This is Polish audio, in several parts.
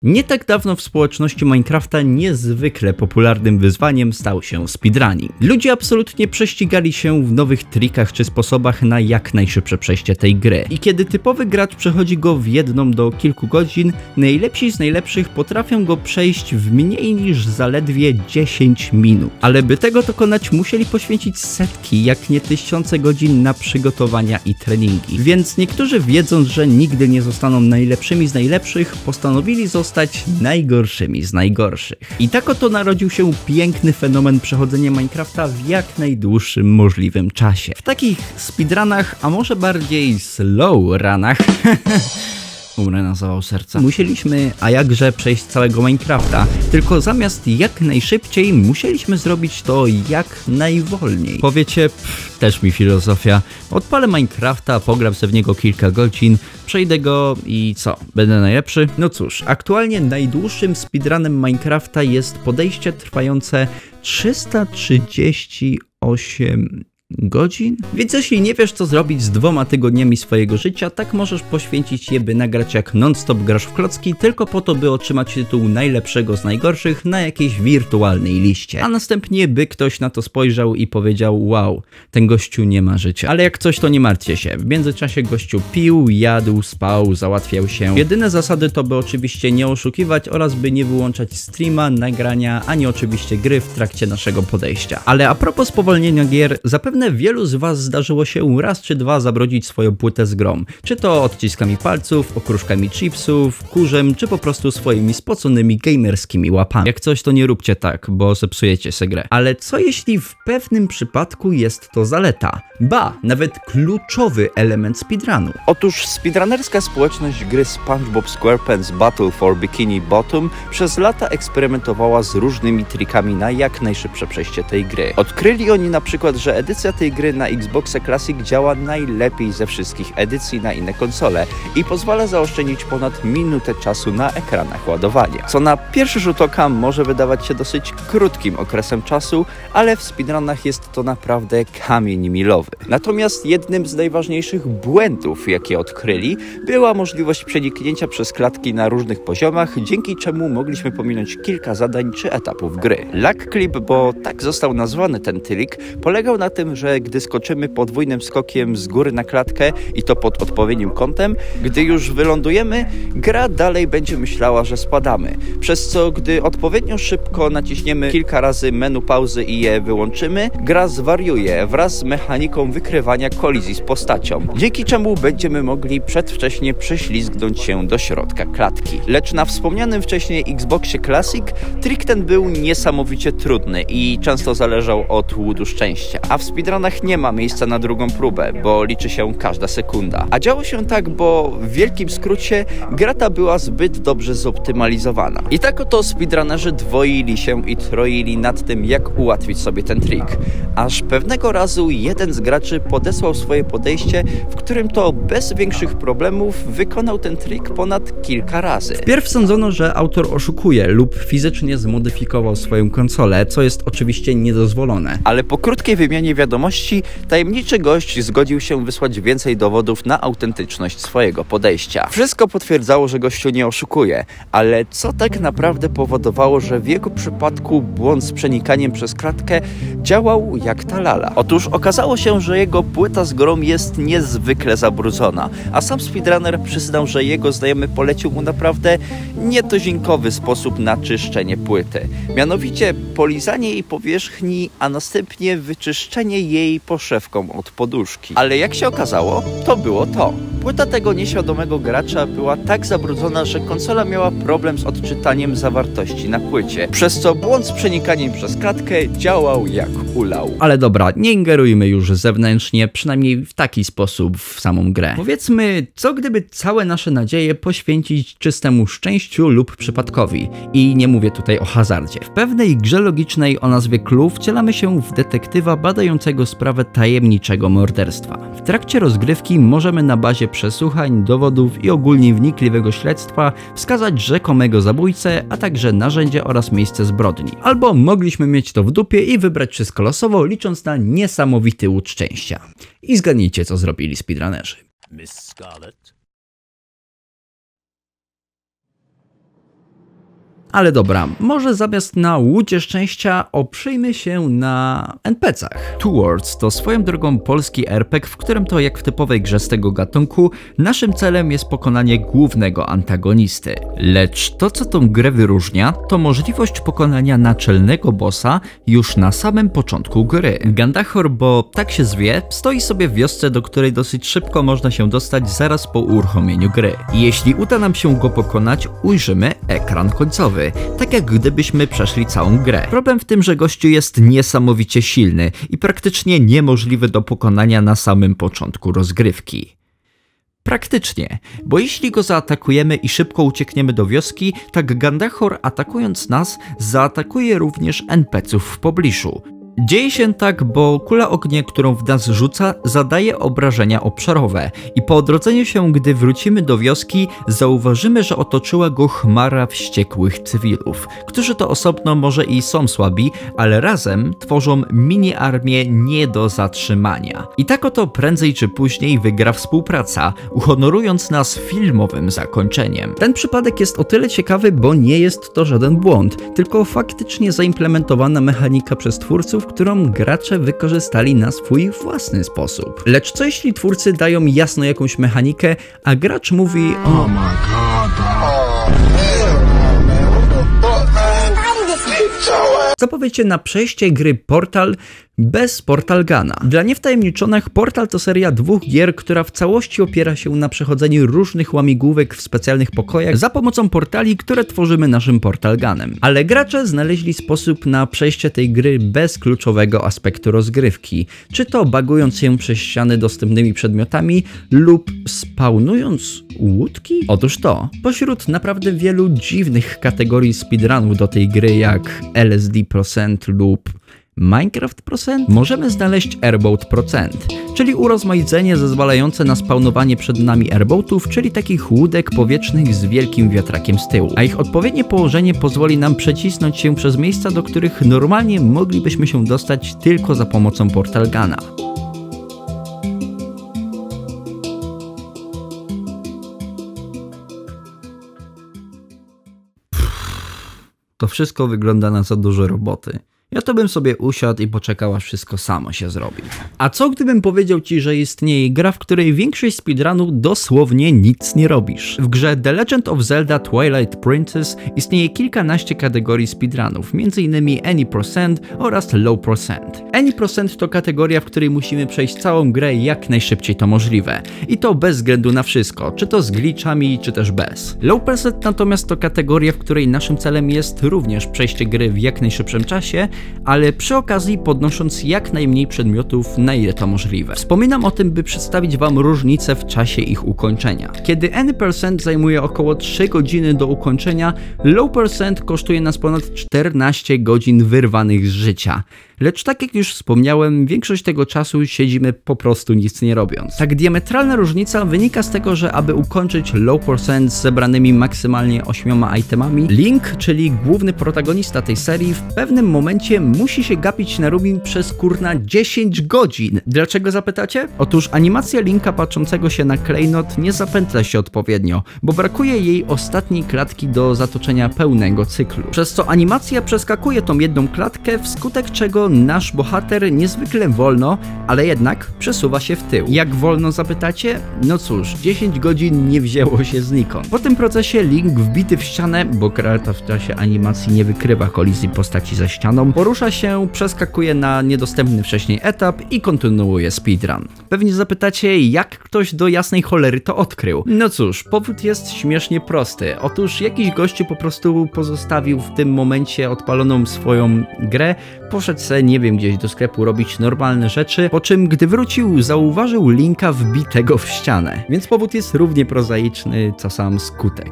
Nie tak dawno w społeczności Minecrafta niezwykle popularnym wyzwaniem stał się speedrunning. Ludzie absolutnie prześcigali się w nowych trikach czy sposobach na jak najszybsze przejście tej gry. I kiedy typowy gracz przechodzi go w 1 do kilku godzin, najlepsi z najlepszych potrafią go przejść w mniej niż zaledwie 10 minut. Ale by tego dokonać, musieli poświęcić setki, jak nie tysiące godzin na przygotowania i treningi. Więc niektórzy, wiedząc, że nigdy nie zostaną najlepszymi z najlepszych, postanowili zostać najgorszymi z najgorszych. I tak oto narodził się piękny fenomen przechodzenia Minecrafta w jak najdłuższym możliwym czasie. W takich speedrunach, a może bardziej slow runach umrę na zawał serca. Musieliśmy, a jakże, przejść całego Minecrafta, tylko zamiast jak najszybciej musieliśmy zrobić to jak najwolniej. Powiecie, też mi filozofia. Odpalę Minecrafta, pogram sobie w niego kilka godzin, przejdę go i co? Będę najlepszy? No cóż, aktualnie najdłuższym speedrunem Minecrafta jest podejście trwające 338 godzin? Więc jeśli nie wiesz, co zrobić z 2 tygodniami swojego życia, tak możesz poświęcić je, by nagrać jak non-stop grasz w klocki, tylko po to, by otrzymać tytuł najlepszego z najgorszych na jakiejś wirtualnej liście. A następnie by ktoś na to spojrzał i powiedział: wow, ten gościu nie ma życia. Ale jak coś, to nie martwcie się. W międzyczasie gościu pił, jadł, spał, załatwiał się. Jedyne zasady to, by oczywiście nie oszukiwać oraz by nie wyłączać streama, nagrania, ani oczywiście gry w trakcie naszego podejścia. Ale a propos spowolnienia gier, zapewne wielu z was zdarzyło się raz czy dwa zabrodzić swoją płytę z grą. Czy to odciskami palców, okruszkami chipsów, kurzem, czy po prostu swoimi spoconymi gamerskimi łapami. Jak coś, to nie róbcie tak, bo zepsujecie se grę. Ale co jeśli w pewnym przypadku jest to zaleta? Ba, nawet kluczowy element speedrunu. Otóż speedrunnerska społeczność gry SpongeBob SquarePants Battle for Bikini Bottom przez lata eksperymentowała z różnymi trikami na jak najszybsze przejście tej gry. Odkryli oni na przykład, że edycja tej gry na Xboxa Classic działa najlepiej ze wszystkich edycji na inne konsole i pozwala zaoszczędzić ponad minutę czasu na ekranach ładowania. Co na pierwszy rzut oka może wydawać się dosyć krótkim okresem czasu, ale w speedrunach jest to naprawdę kamień milowy. Natomiast jednym z najważniejszych błędów, jakie odkryli, była możliwość przeniknięcia przez klatki na różnych poziomach, dzięki czemu mogliśmy pominąć kilka zadań czy etapów gry. Lag clip, bo tak został nazwany ten trik, polegał na tym, że gdy skoczymy podwójnym skokiem z góry na klatkę i to pod odpowiednim kątem, gdy już wylądujemy, gra dalej będzie myślała, że spadamy. Przez co, gdy odpowiednio szybko naciśniemy kilka razy menu pauzy i je wyłączymy, gra zwariuje wraz z mechaniką wykrywania kolizji z postacią, dzięki czemu będziemy mogli przedwcześnie prześlizgnąć się do środka klatki. Lecz na wspomnianym wcześniej Xboxie Classic trik ten był niesamowicie trudny i często zależał od łudu szczęścia. A w speedrunach nie ma miejsca na drugą próbę, bo liczy się każda sekunda. A działo się tak, bo w wielkim skrócie gra ta była zbyt dobrze zoptymalizowana. I tak oto speedrunnerzy dwoili się i troili nad tym, jak ułatwić sobie ten trik. Aż pewnego razu jeden z graczy podesłał swoje podejście, w którym to bez większych problemów wykonał ten trik ponad kilka razy. Wpierw sądzono, że autor oszukuje lub fizycznie zmodyfikował swoją konsolę, co jest oczywiście niedozwolone. Ale po krótkiej wymianie wiadomości tajemniczy gość zgodził się wysłać więcej dowodów na autentyczność swojego podejścia. Wszystko potwierdzało, że gościu nie oszukuje, ale co tak naprawdę powodowało, że w jego przypadku błąd z przenikaniem przez klatkę działał jak ta lala? Otóż okazało się, że jego płyta z grą jest niezwykle zabrudzona, a sam speedrunner przyznał, że jego znajomy polecił mu naprawdę nietuzinkowy sposób na czyszczenie płyty. Mianowicie polizanie jej powierzchni, a następnie wyczyszczenie jej poszewką od poduszki. Ale jak się okazało, to było to. Płyta tego nieświadomego gracza była tak zabrudzona, że konsola miała problem z odczytaniem zawartości na płycie, przez co błąd z przenikaniem przez klatkę działał jak ulał. Ale dobra, nie ingerujmy już zewnętrznie, przynajmniej w taki sposób w samą grę. Powiedzmy, co gdyby całe nasze nadzieje poświęcić czystemu szczęściu lub przypadkowi? I nie mówię tutaj o hazardzie. W pewnej grze logicznej o nazwie Clue wcielamy się w detektywa badającego sprawę tajemniczego morderstwa. W trakcie rozgrywki możemy na bazie przesłuchań, dowodów i ogólnie wnikliwego śledztwa wskazać rzekomego zabójcę, a także narzędzie oraz miejsce zbrodni. Albo mogliśmy mieć to w dupie i wybrać wszystko losowo, licząc na niesamowity łód szczęścia. I zgadnijcie, co zrobili speedrunnerzy. Miss Scarlet. Ale dobra, może zamiast na łudzie szczęścia oprzyjmy się na NPC-ach. Two Worlds to swoją drogą polski RPG, w którym to jak w typowej grze z tego gatunku, naszym celem jest pokonanie głównego antagonisty. Lecz to, co tą grę wyróżnia, to możliwość pokonania naczelnego bossa już na samym początku gry. Gandachor, bo tak się zwie, stoi sobie w wiosce, do której dosyć szybko można się dostać zaraz po uruchomieniu gry. Jeśli uda nam się go pokonać, ujrzymy ekran końcowy, tak jak gdybyśmy przeszli całą grę. Problem w tym, że gościu jest niesamowicie silny i praktycznie niemożliwy do pokonania na samym początku rozgrywki. Praktycznie, bo jeśli go zaatakujemy i szybko uciekniemy do wioski, tak Gandachor, atakując nas, zaatakuje również NPC-ów w pobliżu. Dzieje się tak, bo kula ognia, którą w nas rzuca, zadaje obrażenia obszarowe i po odrodzeniu się, gdy wrócimy do wioski, zauważymy, że otoczyła go chmara wściekłych cywilów, którzy to osobno może i są słabi, ale razem tworzą mini-armię nie do zatrzymania. I tak oto prędzej czy później wygra współpraca, uhonorując nas filmowym zakończeniem. Ten przypadek jest o tyle ciekawy, bo nie jest to żaden błąd, tylko faktycznie zaimplementowana mechanika przez twórców, którą gracze wykorzystali na swój własny sposób. Lecz co jeśli twórcy dają jasno jakąś mechanikę, a gracz mówi "Oh my god". Zapowiecie na przejście gry Portal bez Portal Guna. Dla niewtajemniczonych, Portal to seria 2 gier, która w całości opiera się na przechodzeniu różnych łamigłówek w specjalnych pokojach za pomocą portali, które tworzymy naszym Portal Gunem. Ale gracze znaleźli sposób na przejście tej gry bez kluczowego aspektu rozgrywki, czy to bagując się przez ściany dostępnymi przedmiotami lub spawnując łódki? Otóż to, pośród naprawdę wielu dziwnych kategorii speedrunów do tej gry jak LSD% lub Minecraft %, możemy znaleźć Airboat %, czyli urozmaicenie zezwalające na spawnowanie przed nami airboatów, czyli takich łódek powietrznych z wielkim wiatrakiem z tyłu, a ich odpowiednie położenie pozwoli nam przecisnąć się przez miejsca, do których normalnie moglibyśmy się dostać tylko za pomocą Portal Guna. To wszystko wygląda na za dużo roboty. Ja to bym sobie usiadł i poczekał, aż wszystko samo się zrobi. A co gdybym powiedział ci, że istnieje gra, w której większość speedrunów dosłownie nic nie robisz? W grze The Legend of Zelda Twilight Princess istnieje kilkanaście kategorii speedrunów, m.in. Any Percent oraz Low Percent. Any Percent to kategoria, w której musimy przejść całą grę jak najszybciej to możliwe. I to bez względu na wszystko, czy to z glitchami, czy też bez. Low Percent natomiast to kategoria, w której naszym celem jest również przejście gry w jak najszybszym czasie, ale przy okazji podnosząc jak najmniej przedmiotów, na ile to możliwe. Wspominam o tym, by przedstawić wam różnicę w czasie ich ukończenia. Kiedy Any Percent zajmuje około 3 godziny do ukończenia, Low Percent kosztuje nas ponad 14 godzin wyrwanych z życia. Lecz tak jak już wspomniałem, większość tego czasu siedzimy po prostu nic nie robiąc. Tak diametralna różnica wynika z tego, że aby ukończyć Low Percent z zebranymi maksymalnie 8 itemami, Link, czyli główny protagonista tej serii, w pewnym momencie musi się gapić na Rubin przez kurna 10 godzin. Dlaczego zapytacie? Otóż animacja Linka patrzącego się na klejnot nie zapętla się odpowiednio, bo brakuje jej ostatniej klatki do zatoczenia pełnego cyklu. Przez co animacja przeskakuje tą jedną klatkę, wskutek czego nasz bohater niezwykle wolno, ale jednak przesuwa się w tył. Jak wolno zapytacie? No cóż, 10 godzin nie wzięło się znikąd. Po tym procesie Link wbity w ścianę, bo gra ta w czasie animacji nie wykrywa kolizji postaci ze ścianą, porusza się, przeskakuje na niedostępny wcześniej etap i kontynuuje speedrun. Pewnie zapytacie, jak ktoś do jasnej cholery to odkrył? No cóż, powód jest śmiesznie prosty. Otóż jakiś gościu po prostu pozostawił w tym momencie odpaloną swoją grę, poszedł se, nie wiem, gdzieś do sklepu robić normalne rzeczy, po czym gdy wrócił, zauważył Linka wbitego w ścianę. Więc powód jest równie prozaiczny, co sam skutek.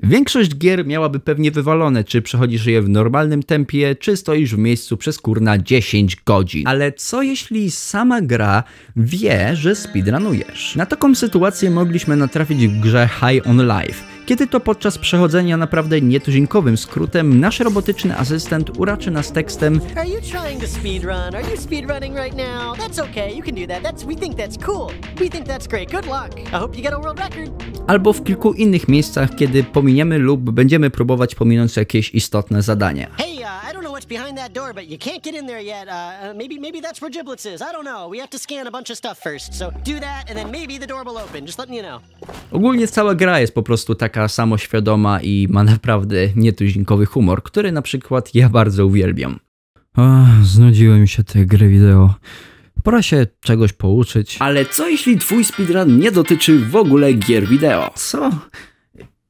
Większość gier miałaby pewnie wywalone, czy przechodzisz je w normalnym tempie, czy stoisz w miejscu przez kurna 10 godzin. Ale co jeśli sama gra wie, że speedrunujesz? Na taką sytuację mogliśmy natrafić w grze High on Life. Kiedy to podczas przechodzenia naprawdę nietuzinkowym skrótem nasz robotyczny asystent uraczy nas tekstem: Are you trying to speedrun? Are you speedrunning right now? That's okay, you can do that. We think that's cool. We think that's great. Good luck. I hope you get a world record. Albo w kilku innych miejscach, kiedy pominiemy lub będziemy próbować pominąć jakieś istotne zadanie. Hey, I don't know what's behind that door, but you can't get in there yet. Maybe that's where Giblets is. I don't know. We have to scan a bunch of stuff first. So do that, and then maybe the door will open. Just letting you know. Ogólnie cała gra jest po prostu taka samoświadoma i ma naprawdę nietuzinkowy humor, który na przykład ja bardzo uwielbiam. Znudziły mi się te gry wideo. Pora się czegoś pouczyć. Ale co jeśli twój speedrun nie dotyczy w ogóle gier wideo? Co?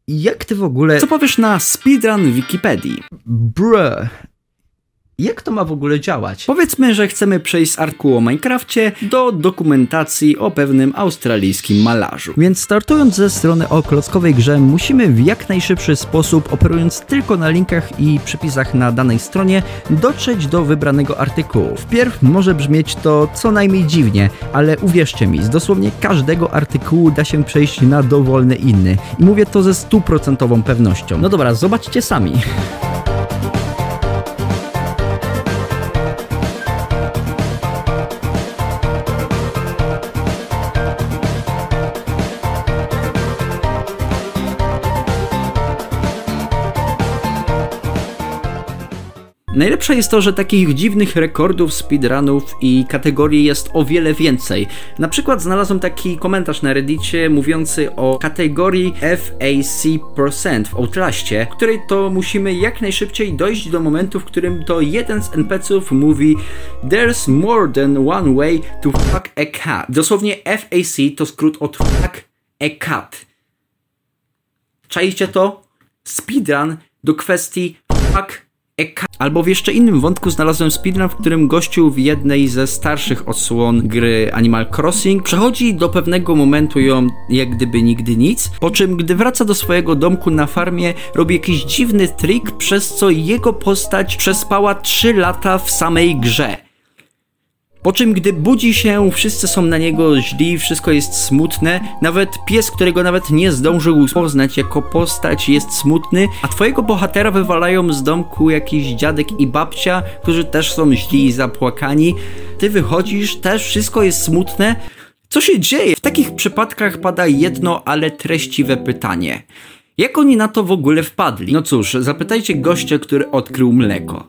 Jak ty w ogóle... Co powiesz na speedrun Wikipedii? Bruh. Jak to ma w ogóle działać? Powiedzmy, że chcemy przejść z artykułu o Minecrafcie do dokumentacji o pewnym australijskim malarzu. Więc startując ze strony o klockowej grze, musimy w jak najszybszy sposób, operując tylko na linkach i przypisach na danej stronie, dotrzeć do wybranego artykułu. Wpierw może brzmieć to co najmniej dziwnie, ale uwierzcie mi, z dosłownie każdego artykułu da się przejść na dowolny inny. I mówię to ze 100% pewnością. No dobra, zobaczcie sami. Najlepsze jest to, że takich dziwnych rekordów, speedrunów i kategorii jest o wiele więcej. Na przykład znalazłem taki komentarz na Reddicie mówiący o kategorii FAC% w Outlastie, w której to musimy jak najszybciej dojść do momentu, w którym to jeden z NPC-ów mówi "There's more than one way to fuck a cat". Dosłownie FAC to skrót od fuck a cat. Czajcie to? Speedrun do kwestii fuck Albo w jeszcze innym wątku znalazłem speedrun, w którym gościu w jednej ze starszych odsłon gry Animal Crossing przechodzi do pewnego momentu ją jak gdyby nigdy nic, po czym gdy wraca do swojego domku na farmie, robi jakiś dziwny trik, przez co jego postać przespała 3 lata w samej grze. Po czym gdy budzi się, wszyscy są na niego źli, wszystko jest smutne, nawet pies, którego nawet nie zdążył poznać jako postać, jest smutny, a twojego bohatera wywalają z domku jakiś dziadek i babcia, którzy też są źli i zapłakani. Ty wychodzisz, też wszystko jest smutne. Co się dzieje? W takich przypadkach pada jedno, ale treściwe pytanie. Jak oni na to w ogóle wpadli? No cóż, zapytajcie gościa, który odkrył mleko.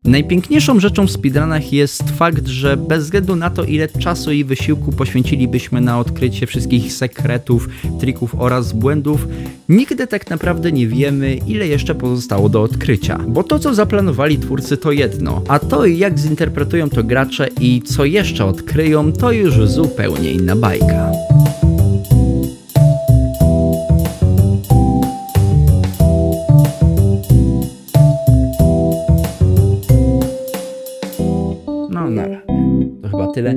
Najpiękniejszą rzeczą w speedrunach jest fakt, że bez względu na to, ile czasu i wysiłku poświęcilibyśmy na odkrycie wszystkich sekretów, trików oraz błędów, nigdy tak naprawdę nie wiemy, ile jeszcze pozostało do odkrycia. Bo to, co zaplanowali twórcy, to jedno, a to, jak zinterpretują to gracze i co jeszcze odkryją, to już zupełnie inna bajka. To chyba tyle.